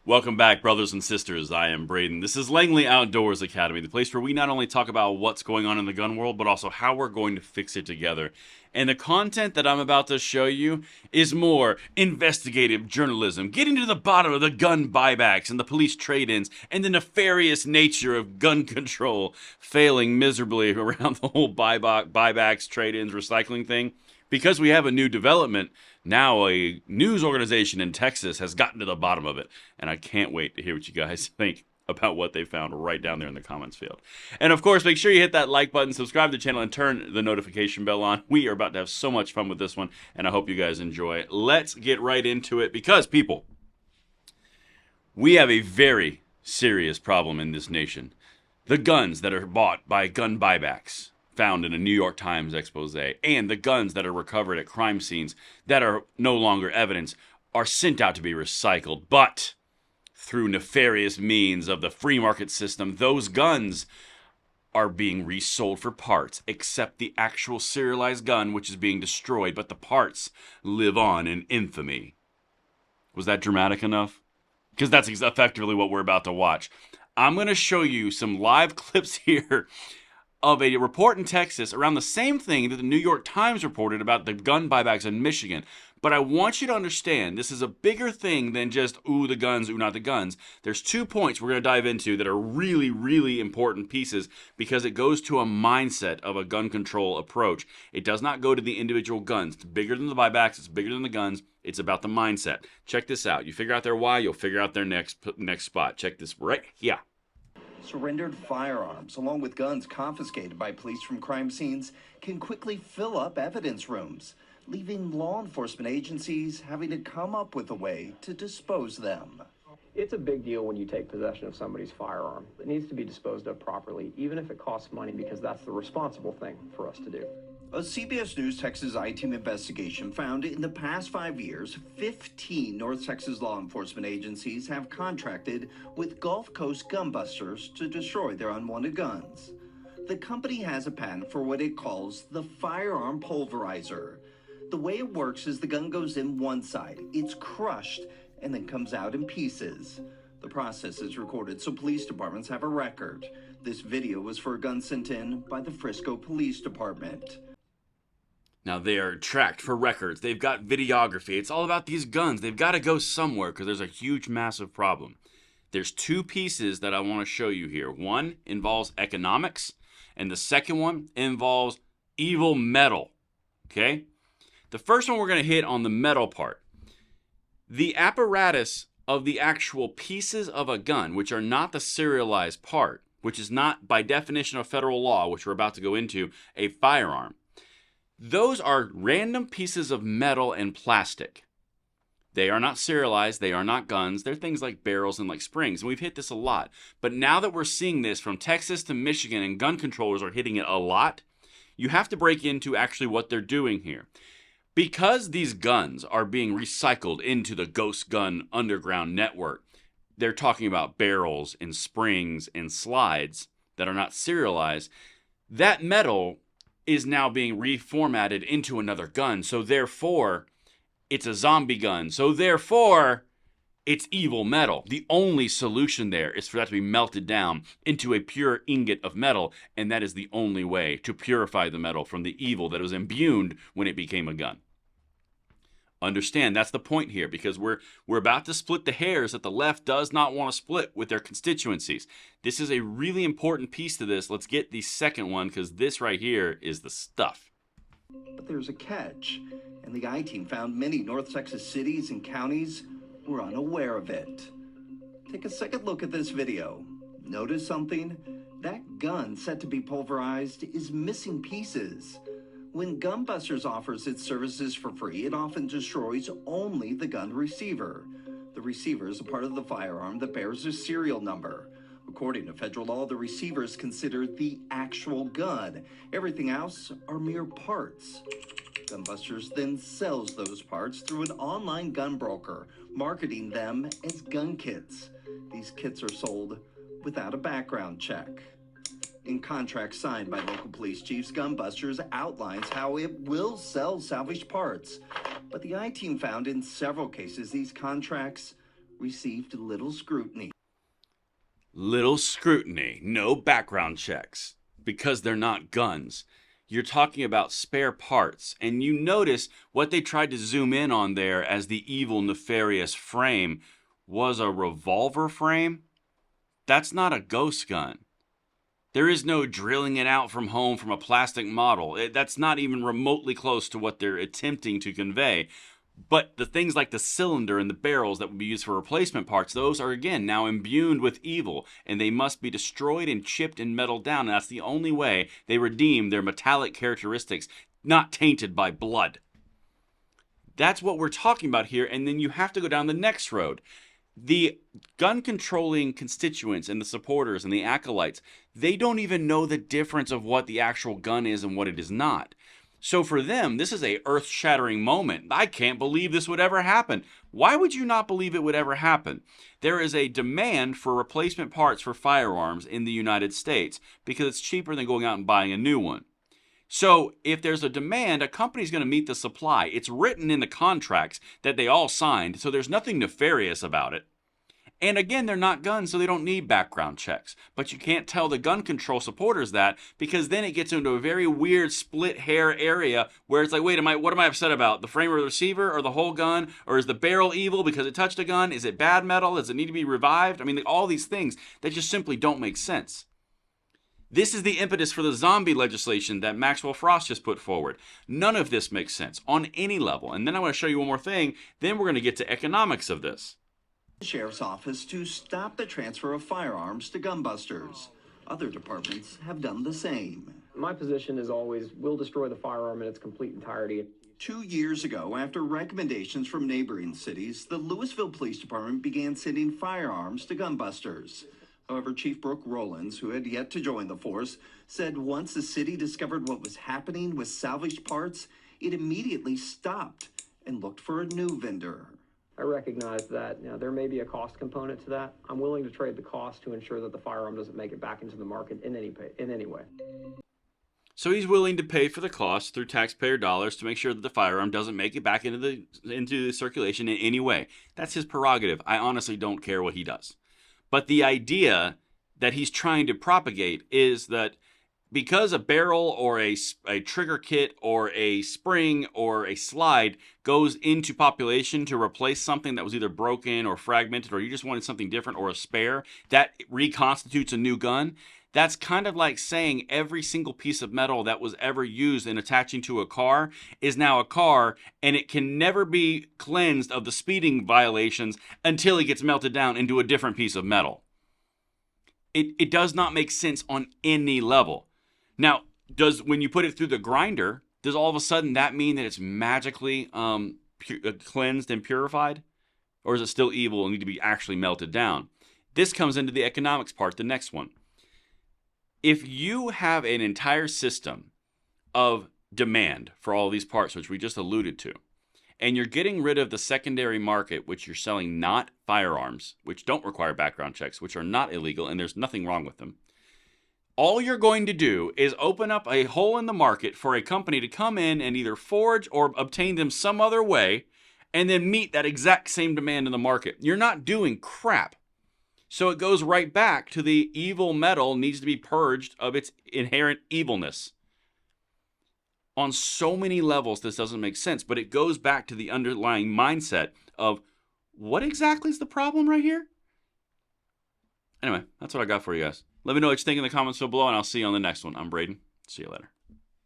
Welcome back, brothers and sisters. I am Braden. This is Langley Outdoors Academy, the place where we not only talk about what's going on in the gun world, but also how we're going to fix it together. And the content that I'm about to show you is more investigative journalism, getting to the bottom of the gun buybacks and the police trade-ins and the nefarious nature of gun control failing miserably around the whole buybacks, trade-ins, recycling thing. Because we have a new development, now a news organization in Texas has gotten to the bottom of it. And I can't wait to hear what you guys think about what they found right down there in the comments field. And of course, make sure you hit that like button, subscribe to the channel, and turn the notification bell on. We are about to have so much fun with this one, and I hope you guys enjoy. Let's get right into it because, people, we have a very serious problem in this nation. The guns that are bought by gun buybacks, found in a New York Times expose, and the guns that are recovered at crime scenes that are no longer evidence are sent out to be recycled. But through nefarious means of the free market system, those guns are being resold for parts, except the actual serialized gun, which is being destroyed, but the parts live on in infamy. Was that dramatic enough? Because that's effectively what we're about to watch. I'm going to show you some live clips here of a report in Texas around the same thing that the New York Times reported about the gun buybacks in Michigan. But I want you to understand this is a bigger thing than just, ooh, the guns, ooh, not the guns. There's 2 points we're going to dive into that are really, really important pieces because it goes to a mindset of a gun control approach. It does not go to the individual guns. It's bigger than the buybacks. It's bigger than the guns. It's about the mindset. Check this out. You figure out their why, you'll figure out their next spot. Check this right here. Surrendered firearms, along with guns confiscated by police from crime scenes, can quickly fill up evidence rooms, leaving law enforcement agencies having to come up with a way to dispose them. It's a big deal when you take possession of somebody's firearm. It needs to be disposed of properly, even if it costs money, because that's the responsible thing for us to do. A CBS News Texas I-Team investigation found in the past 5 years, 15 North Texas law enforcement agencies have contracted with Gulf Coast gunbusters to destroy their unwanted guns. The company has a patent for what it calls the firearm pulverizer. The way it works is the gun goes in one side, it's crushed, and then comes out in pieces. The process is recorded so police departments have a record. This video was for a gun sent in by the Frisco Police Department. Now, they are tracked for records. They've got videography. It's all about these guns. They've got to go somewhere because there's a huge, massive problem. There's 2 pieces that I want to show you here. One involves economics, and the second one involves evil metal. Okay? The first one we're going to hit on the metal part. The apparatus of the actual pieces of a gun, which are not the serialized part, which is not, by definition of federal law, which we're about to go into, a firearm. Those are random pieces of metal and plastic. They are not serialized. They are not guns. They're things like barrels and like springs. And we've hit this a lot. But now that we're seeing this from Texas to Michigan and gun controllers are hitting it a lot, you have to break into actually what they're doing here. Because these guns are being recycled into the ghost gun underground network, they're talking about barrels and springs and slides that are not serialized. That metal is now being reformatted into another gun. So therefore, it's a zombie gun. So therefore, it's evil metal. The only solution there is for that to be melted down into a pure ingot of metal. And that is the only way to purify the metal from the evil that was imbued when it became a gun. Understand, that's the point here, because we're about to split the hairs that the left does not want to split with their constituencies. This is a really important piece to this. Let's get the second one, because this right here is the stuff. But there's a catch, and the I-Team found many North Texas cities and counties were unaware of it. Take a second look at this video. Notice something? That gun set to be pulverized is missing pieces. When Gunbusters offers its services for free, it often destroys only the gun receiver. The receiver is a part of the firearm that bears a serial number. According to federal law, the receiver is considered the actual gun. Everything else are mere parts. Gunbusters then sells those parts through an online gun broker, marketing them as gun kits. These kits are sold without a background check. In contracts signed by local police chiefs, Gunbusters outlines how it will sell salvaged parts. But the I-Team found in several cases these contracts received little scrutiny. Little scrutiny, no background checks, because they're not guns. You're talking about spare parts, and you notice what they tried to zoom in on there as the evil, nefarious frame was a revolver frame. That's not a ghost gun. There is no drilling it out from home from a plastic model. That's not even remotely close to what they're attempting to convey. But the things like the cylinder and the barrels that would be used for replacement parts, those are again now imbued with evil, and they must be destroyed and chipped and metaled down. And that's the only way they redeem their metallic characteristics, not tainted by blood. That's what we're talking about here, and then you have to go down the next road. The gun controlling constituents and the supporters and the acolytes, they don't even know the difference of what the actual gun is and what it is not. So for them, this is a earth-shattering moment. I can't believe this would ever happen. Why would you not believe it would ever happen? There is a demand for replacement parts for firearms in the United States because it's cheaper than going out and buying a new one. So if there's a demand, a company's going to meet the supply. It's written in the contracts that they all signed, so there's nothing nefarious about it. And again, they're not guns, so they don't need background checks. But you can't tell the gun control supporters that, because then it gets into a very weird split hair area where it's like, wait, what am I upset about? The frame of the receiver or the whole gun? Or is the barrel evil because it touched a gun? Is it bad metal? Does it need to be revived? I mean, all these things that just simply don't make sense. This is the impetus for the zombie legislation that Maxwell Frost just put forward. None of this makes sense on any level. And then I want to show you one more thing. Then we're going to get to economics of this. Sheriff's Office to stop the transfer of firearms to gun busters. Other departments have done the same. My position is always, we'll destroy the firearm in its complete entirety. 2 years ago, after recommendations from neighboring cities, the Louisville Police Department began sending firearms to gun busters. However, Chief Brooke Rollins, who had yet to join the force, said once the city discovered what was happening with salvaged parts, it immediately stopped and looked for a new vendor. I recognize that there may be a cost component to that. I'm willing to trade the cost to ensure that the firearm doesn't make it back into the market in any way. So he's willing to pay for the cost through taxpayer dollars to make sure that the firearm doesn't make it back into the circulation in any way. That's his prerogative. I honestly don't care what he does. But the idea that he's trying to propagate is that because a barrel or a trigger kit or a spring or a slide goes into population to replace something that was either broken or fragmented, or you just wanted something different or a spare, that reconstitutes a new gun. That's kind of like saying every single piece of metal that was ever used in attaching to a car is now a car, and it can never be cleansed of the speeding violations until it gets melted down into a different piece of metal. It does not make sense on any level. Now, when you put it through the grinder, does all of a sudden that mean that it's magically cleansed and purified? Or is it still evil and need to be actually melted down? This comes into the economics part, the next one. If you have an entire system of demand for all these parts, which we just alluded to, and you're getting rid of the secondary market, which you're selling not firearms, which don't require background checks, which are not illegal, and there's nothing wrong with them, all you're going to do is open up a hole in the market for a company to come in and either forge or obtain them some other way and then meet that exact same demand in the market. You're not doing crap. So it goes right back to the evil metal needs to be purged of its inherent evilness. On so many levels, this doesn't make sense, but it goes back to the underlying mindset of what exactly is the problem right here? Anyway, that's what I got for you guys. Let me know what you think in the comments below, and I'll see you on the next one. I'm Braden. See you later.